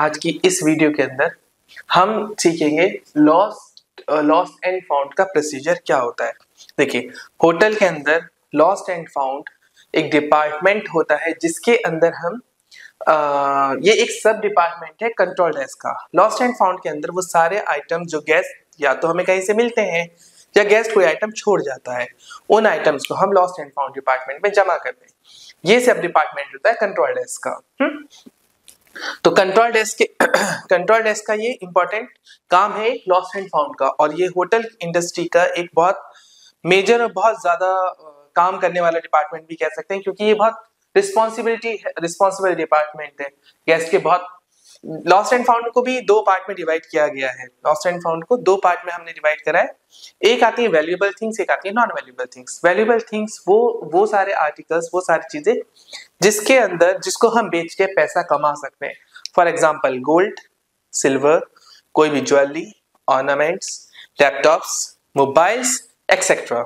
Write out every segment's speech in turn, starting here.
आज की इस वीडियो के अंदर हम सीखेंगे लॉस्ट एंड फाउंड का प्रोसीजर क्या होता है। देखिए, होटल के अंदर लॉस्ट एंड फाउंड एक डिपार्टमेंट होता है जिसके अंदर हम ये एक सब डिपार्टमेंट है कंट्रोल डेस्क का। लॉस्ट एंड फाउंड के अंदर वो सारे आइटम जो गेस्ट या तो हमें कहीं से मिलते हैं या गेस्ट कोई आइटम छोड़ जाता है, उन आइटम्स को हम लॉस्ट एंड फाउंड डिपार्टमेंट में जमा करते हैं। ये सब डिपार्टमेंट होता है कंट्रोल डेस्क का। तो कंट्रोल डेस्क का ये इंपॉर्टेंट काम है लॉस्ट एंड फाउंड का, और ये होटल इंडस्ट्री का एक बहुत मेजर और बहुत ज्यादा काम करने वाला डिपार्टमेंट भी कह सकते हैं, क्योंकि ये बहुत रिस्पॉन्सिबल डिपार्टमेंट है। गेस्ट के बहुत लॉस्ट एंड फाउंड को भी दो पार्ट में डिवाइड किया गया है। लॉस्ट एंड फाउंड को दो पार्ट में हमने डिवाइड करा है। एक आती है वैल्यूएबल थिंग्स, एक आती है non valuable things. Valuable things वो सारे आर्टिकल्स, वो सारी चीजें जिसके अंदर जिसको हम बेच के पैसा कमा सकते हैं। फॉर एग्जाम्पल गोल्ड, सिल्वर, कोई भी jewellery, ornaments, laptops, mobiles etcetera,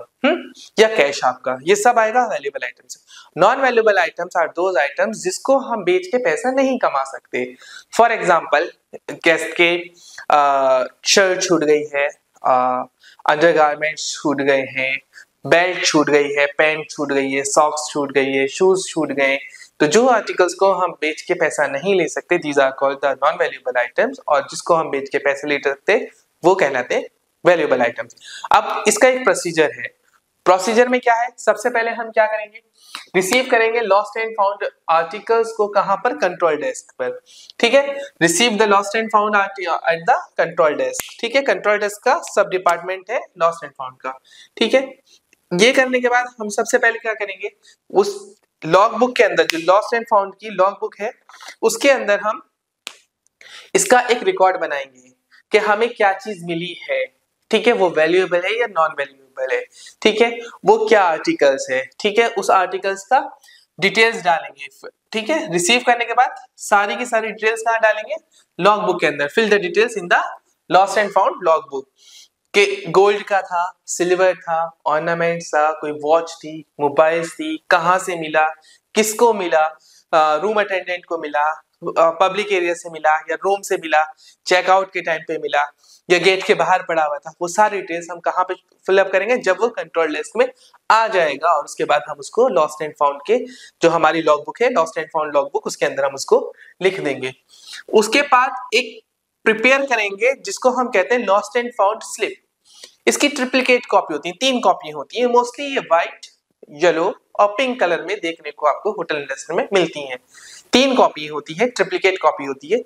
या कैश आपका, ये सब आएगा valuable items. Non valuable items are those items जिसको हम बेच के पैसा नहीं कमा सकते। फॉर एग्जाम्पल गेस्ट के शर्ट छूट गई है, अंडरगारमेंट्स छूट गए हैं, बेल्ट छूट गई है, पैंट छूट गई है, सॉक्स छूट गई है, शूज छूट गए। तो जो आर्टिकल्स को हम बेच के पैसा नहीं ले सकते, these are called the non valuable items, और जिसको हम बेच के पैसे ले सकते वो कहलाते हैं वैल्यूएबल आइटम्स। अब इसका एक प्रोसीजर है। प्रोसीजर में क्या है, सबसे पहले हम क्या करेंगे, रिसीव करेंगे लॉस्ट एंड फाउंड आर्टिकल्स को कहां पर, कंट्रोल डेस्क पर। ठीक है, receive the lost and found at the control desk. ठीक है, कंट्रोल डेस्क का सब डिपार्टमेंट है लॉस्ट एंड फाउंड का। ठीक है, ये करने के बाद हम सबसे पहले क्या करेंगे, उस लॉग बुक के अंदर जो लॉस्ट एंड फाउंड की लॉग बुक है उसके अंदर हम इसका एक रिकॉर्ड बनाएंगे कि हमें क्या चीज मिली है। ठीक है, वो वैल्यूएबल है या नॉन वैल्यूएबल है। ठीक है, वो क्या आर्टिकल्स है। ठीक है, उस आर्टिकल्स का डिटेल्स डालेंगे। ठीक है, रिसीव करने के बाद सारी की सारी डिटेल्स कहाँ डालेंगे, लॉग बुक के अंदर। Fill the details in the lost and found log book. के गोल्ड का था, सिल्वर था, ऑर्नामेंट्स था, कोई वॉच थी, मोबाइल्स थी, कहाँ से मिला, किसको मिला, रूम अटेंडेंट को मिला, पब्लिक एरिया से मिला या रूम से मिला, चेकआउट के टाइम पे मिला या गेट के बाहर पड़ा हुआ था। वो सारी डिटेल्स हम कहाँ पे फिलअप करेंगे, जब वो कंट्रोल डेस्क में आ जाएगा, और उसके बाद हम उसको लॉस्ट एंड फाउंड के जो हमारी लॉग बुक है, lost and found log book, उसके अंदर हम उसको लिख देंगे। उसके बाद एक प्रिपेयर करेंगे जिसको हम कहते हैं लॉस्ट एंड फाउंड स्लिप। इसकी ट्रिप्लिकेट कॉपी होती है, 3 कॉपी होती है मोस्टली। ये व्हाइट, येलो और पिंक कलर में देखने को आपको होटल इंडस्ट्री में मिलती हैं। 3 कॉपी होती है, ट्रिप्लिकेट कॉपी होती है,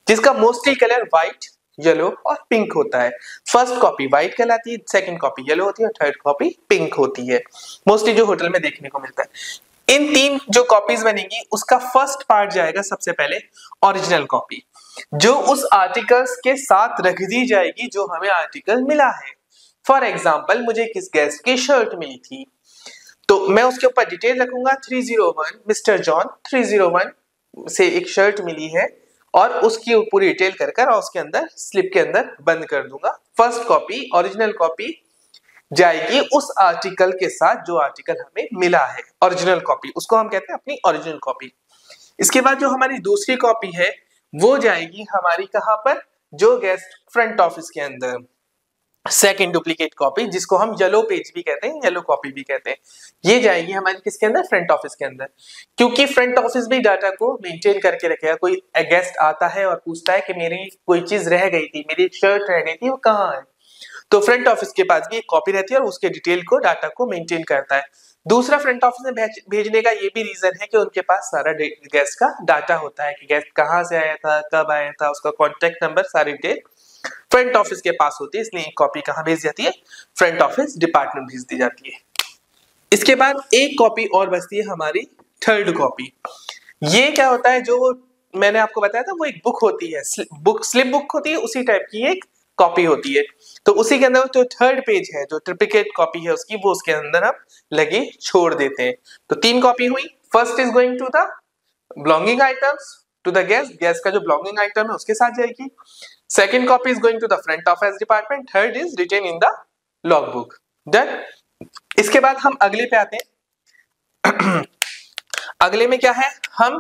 जिसका मोस्टली कलर व्हाइट, येलो और पिंक होता है। फर्स्ट कॉपी व्हाइट कहलाती है, सेकंड कॉपी येलो होती है और थर्ड कॉपी पिंक होती है, मोस्टली जो होटल में देखने को मिलता है। इन 3 जो कॉपीज बनेंगी उसका फर्स्ट पार्ट जाएगा सबसे पहले ओरिजिनल कॉपी, जो उस आर्टिकल्स के साथ रख दी जाएगी जो हमें आर्टिकल मिला है। फॉर एग्जाम्पल, मुझे किस गेस्ट की शर्ट मिली थी तो मैं उसके ऊपर डिटेल रखूंगा 301 मिस्टर जॉन 301 से एक शर्ट मिली है, और उसकी पूरी डिटेल कर और उसके अंदर स्लिप के अंदर बंद कर दूंगा। फर्स्ट कॉपी, ओरिजिनल कॉपी जाएगी उस आर्टिकल के साथ जो आर्टिकल हमें मिला है, ओरिजिनल कॉपी, उसको हम कहते हैं अपनी ओरिजिनल कॉपी। इसके बाद जो हमारी दूसरी कॉपी है वो जाएगी हमारी कहां पर, जो गेस्ट फ्रंट ऑफिस के अंदर। सेकंड डुप्लीकेट कॉपी, जिसको हम येलो पेज भी कहते हैं, येलो कॉपी भी कहते हैं, ये जाएगी हमारी किसके अंदर, फ्रंट ऑफिस के अंदर। क्योंकि फ्रंट ऑफिस भी डाटा को मेंटेन करके रखेगा। कोई गेस्ट आता है और पूछता है कि मेरी कोई चीज रह गई थी, मेरी शर्ट रह गई थी, वो कहाँ है, तो फ्रंट ऑफिस के पास भी एक कॉपी रहती है और उसके डिटेल को, डाटा को मेंटेन करता है। दूसरा, फ्रंट ऑफिस में भेजने का ये भी रीजन है कि उनके पास सारा गेस्ट का डाटा होता है कि गेस्ट कहाँ से आया था, कब आया था, उसका कॉन्टेक्ट नंबर, सारी डिटेल फ्रंट ऑफिस के पास होती है। इसलिए एक कॉपी कहां भेज जाती है, फ्रंट ऑफिस डिपार्टमेंट भेज दी जाती है। इसके बाद एक कॉपी और बचती है हमारी, थर्ड कॉपी। ये क्या होता है, जो मैंने आपको बताया था वो एक बुक होती है, स्लिप बुक होती है, उसी टाइप की एक कॉपी होती है। तो उसी के अंदर जो थर्ड पेज है, जो ट्रिप्लिकेट कॉपी है उसकी, वो उसके अंदर हम लगे छोड़ देते हैं। तो 3 कॉपी हुई। First is going to the belonging items to the guest, guest का जो बिलोंगिंग आइटम है उसके साथ जाएगी। Second copy is going to the front office department. Third is written in the logbook. Done. इसके बाद हम अगले पे आते हैं। अगले में क्या है, हम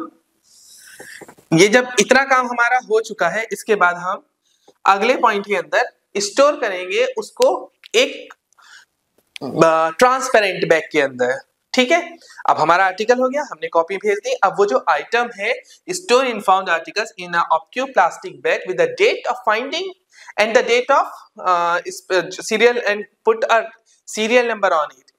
ये जब इतना काम हमारा हो चुका है, इसके बाद हम अगले पॉइंट के अंदर स्टोर करेंगे उसको एक ट्रांसपेरेंट बैग के अंदर। ठीक है, अब हमारा आर्टिकल हो गया, हमने कॉपी भेज दी। अब वो जो आइटम है, store in found articles in a ऑब्ट्यू plastic bag with the date of finding and the date of serial and put a serial number on it.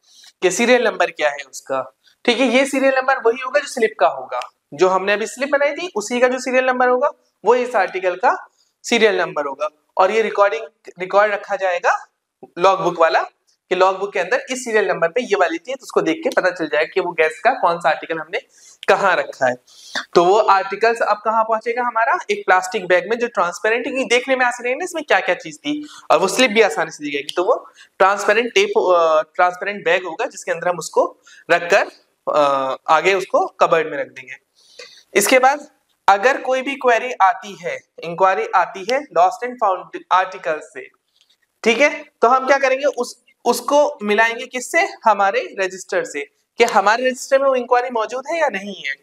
कि सीरियल नंबर क्या है उसका। ठीक है, ये सीरियल नंबर वही होगा जो स्लिप का होगा, जो हमने अभी स्लिप बनाई थी उसी का जो सीरियल नंबर होगा वो इस आर्टिकल का सीरियल नंबर होगा। और ये रिकॉर्ड रखा जाएगा लॉग बुक वाला, कि लॉग बुक के अंदर इस सीरियल नंबर पे ये वाली थी, तो उसको देख के पता चल जाएगा कि वो गैस का कौन सा आर्टिकल हमने कहाँ रखा है। तो वो आर्टिकल्स अब कहाँ पहुंचेगा हमारा, एक प्लास्टिक बैग में जो ट्रांसपेरेंट है, देखने में आसानी है इसमें क्या क्या चीज थी, और वो स्लिप भी आसानी से दी जाएगी। तो वो ट्रांसपेरेंट बैग होगा जिसके अंदर हम उसको रखकर आगे उसको कबर्ड में रख देंगे। इसके बाद अगर कोई भी क्वेरी आती है, इंक्वायरी आती है लॉस्ट एंड फाउंड आर्टिकल से, ठीक है, तो हम क्या करेंगे, उसको मिलाएंगे किससे, हमारे रजिस्टर से, कि हमारे रजिस्टर में वो इंक्वायरी मौजूद है या नहीं है,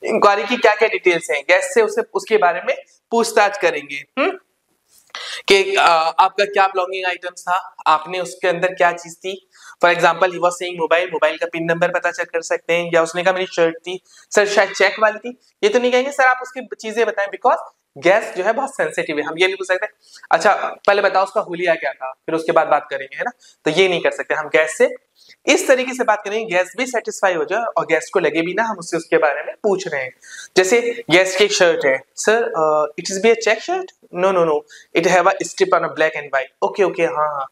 इंक्वायरी की क्या क्या डिटेल्स हैं, गैस से उसके बारे में पूछताछ करेंगे। कि आपका क्या ब्लॉगिंग आइटम्स था, आपने उसके अंदर क्या चीज थी। For example he was saying mobile का पिन नंबर पता चेक कर सकते हैं, या उसने कहा मेरी शर्ट थी, सर शायद चेक वाली थी। ये तो नहीं कहेंगे सर आप उसकी चीजें बताएं, बिकॉज गैस जो है बहुत सेंसिटिव है। हम ये नहीं पूछ सकते अच्छा पहले बताओ उसका हुलिया क्या था, फिर उसके बाद बात करेंगे, है ना। तो ये नहीं कर सकते हम गैस से इस तरीके से बात करेंगे, गैस भी सेटिस्फाई हो जाए और गैस को लगे भी ना हम उससे उसके बारे में पूछ रहे हैं। जैसे गैस की एक शर्ट है, sir it is be a check shirt, no it have a strip on a black and white, okay हाँ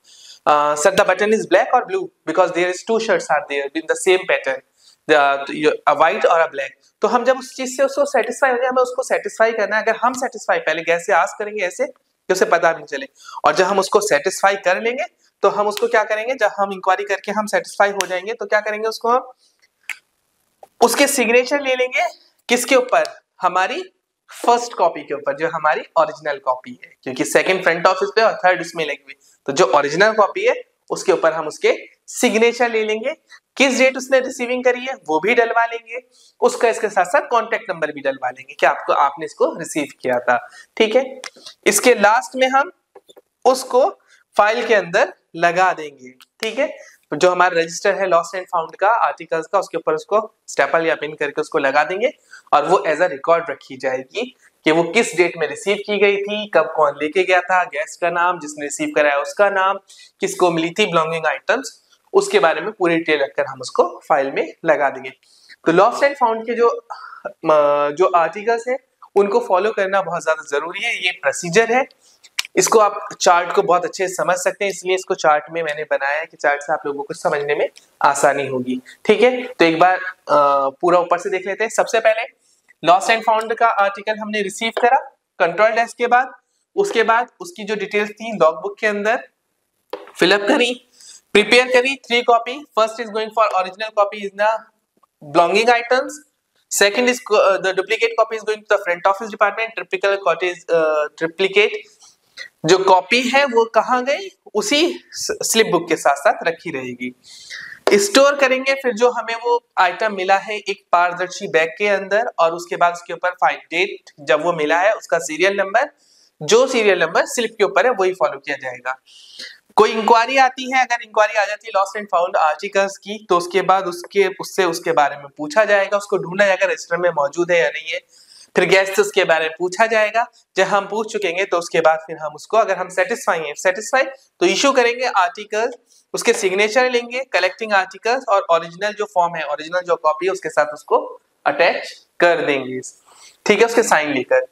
sir the button is black और blue because there is two shirts are there in the same pattern, a white और a black. तो हम जब उस चीज से उसको सेटिस्फाई हो जाए, हमें उसको सेटिस्फाई करना है। अगर हम सेटिस्फाई पहले गैस से आस्क करेंगे ऐसे कि उसे पता भी नहीं चले, और जब हम उसको सेटिस्फाई कर लेंगे तो हम उसको क्या करेंगे, जब हम इंक्वायरी करके हम सेटिस्फाई हो जाएंगे तो क्या करेंगे, उसको हम उसके सिग्नेचर ले लेंगे, किसके ऊपर, हमारी फर्स्ट कॉपी के ऊपर, जो हमारी ओरिजिनल कॉपी है, क्योंकि सेकंड फ्रंट ऑफिस पे और थर्ड उसमें लगी हुई, तो जो ओरिजिनल कॉपी है उसके ऊपर हम उसके सिग्नेचर ले लेंगे, किस डेट उसने रिसीविंग करी है वो भी डलवा लेंगे, उसका इसके साथ साथ कॉन्टेक्ट नंबर भी डलवा लेंगे कि आपने इसको रिसीव किया था। ठीक है, इसके लास्ट में हम उसको फाइल के अंदर लगा देंगे। ठीक है, जो हमारा रजिस्टर है लॉस्ट एंड फाउंड का आर्टिकल्स का, उसके ऊपर उसको स्टेपल या पिन करके उसको लगा देंगे, और वो एज अ रिकॉर्ड रखी जाएगी कि वो किस डेट में रिसीव की गई थी, कब कौन लेके गया था, गेस्ट का नाम, जिसने रिसीव कराया उसका नाम, किसको मिली थी बिलोंगिंग आइटम्स, उसके बारे में पूरी डिटेल रखकर हम उसको फाइल में लगा देंगे। तो लॉस्ट एंड फाउंड के जो आर्टिकल्स है उनको फॉलो करना बहुत ज्यादा जरूरी है, ये प्रोसीजर है। इसको आप चार्ट को बहुत अच्छे से समझ सकते हैं, इसलिए इसको चार्ट में मैंने बनाया है कि चार्ट से आप लोगों को समझने में आसानी होगी। ठीक है, तो एक बार पूरा ऊपर से देख लेते हैं। सबसे पहले लॉस्ट एंड फाउंड का आर्टिकल हमने रिसीव करा कंट्रोल डेस्क के बाद, उसके बाद उसकी जो डिटेल्स थी लॉग बुक के अंदर फिलअप करी, प्रिपेयर करी 3 copy. First is going for original copy is the belonging items, second is the duplicate copy is going to the front office department, triplicate जो कॉपी है वो कहाँ गई, उसी स्लिप बुक के साथ साथ रखी रहेगी। स्टोर करेंगे फिर जो हमें वो आइटम मिला है एक पारदर्शी बैग के अंदर, और उसके बाद उसके ऊपर फाइल डेट जब वो मिला है उसका सीरियल नंबर, जो सीरियल नंबर स्लिप के ऊपर है वही फॉलो किया जाएगा। कोई इंक्वायरी आती है, अगर इंक्वायरी आ जाती है लॉस्ट एंड फाउंड आर्टिकल्स की, तो उसके बाद उसके बारे में पूछा जाएगा, उसको ढूंढा जाएगा रजिस्टर में मौजूद है या नहीं है। फिर गैस से उसके बारे में पूछा जाएगा, जब हम पूछ चुकेंगे तो उसके बाद फिर हम उसको, अगर हम सेटिस्फाई तो इशू करेंगे आर्टिकल, उसके सिग्नेचर लेंगे कलेक्टिंग आर्टिकल्स, और ओरिजिनल जो फॉर्म है, ओरिजिनल जो कॉपी है उसके साथ उसको अटैच कर देंगे। ठीक है, उसके साइन लेकर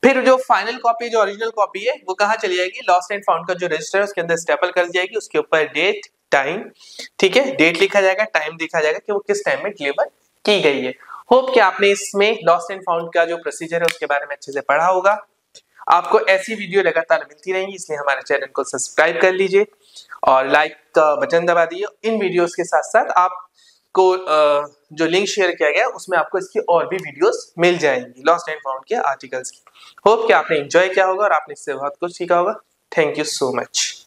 फिर जो फाइनल कॉपी, जो ओरिजिनल कॉपी है वो कहाँ चली जाएगी, लॉस्ट एंड फाउंड का जो रजिस्टर है उसके अंदर स्टेपल कर दी जाएगी, उसके ऊपर डेट टाइम, ठीक है, डेट लिखा जाएगा, टाइम लिखा जाएगा कि वो किस टाइम में डिलीवर की गई है। होप कि आपने इसमें लॉस्ट एंड फाउंड का जो प्रोसीजर है उसके बारे में अच्छे से पढ़ा होगा। आपको ऐसी वीडियो लगातार मिलती रहेंगी, इसलिए हमारे चैनल को सब्सक्राइब कर लीजिए और लाइक का बटन दबा दीजिए। इन वीडियोस के साथ साथ आपको जो लिंक शेयर किया गया उसमें आपको इसकी और भी वीडियोस मिल जाएंगी लॉस्ट एंड फाउंड के आर्टिकल्स की। होप कि आपने एंजॉय किया होगा और आपने इससे बहुत कुछ सीखा होगा। Thank you so much.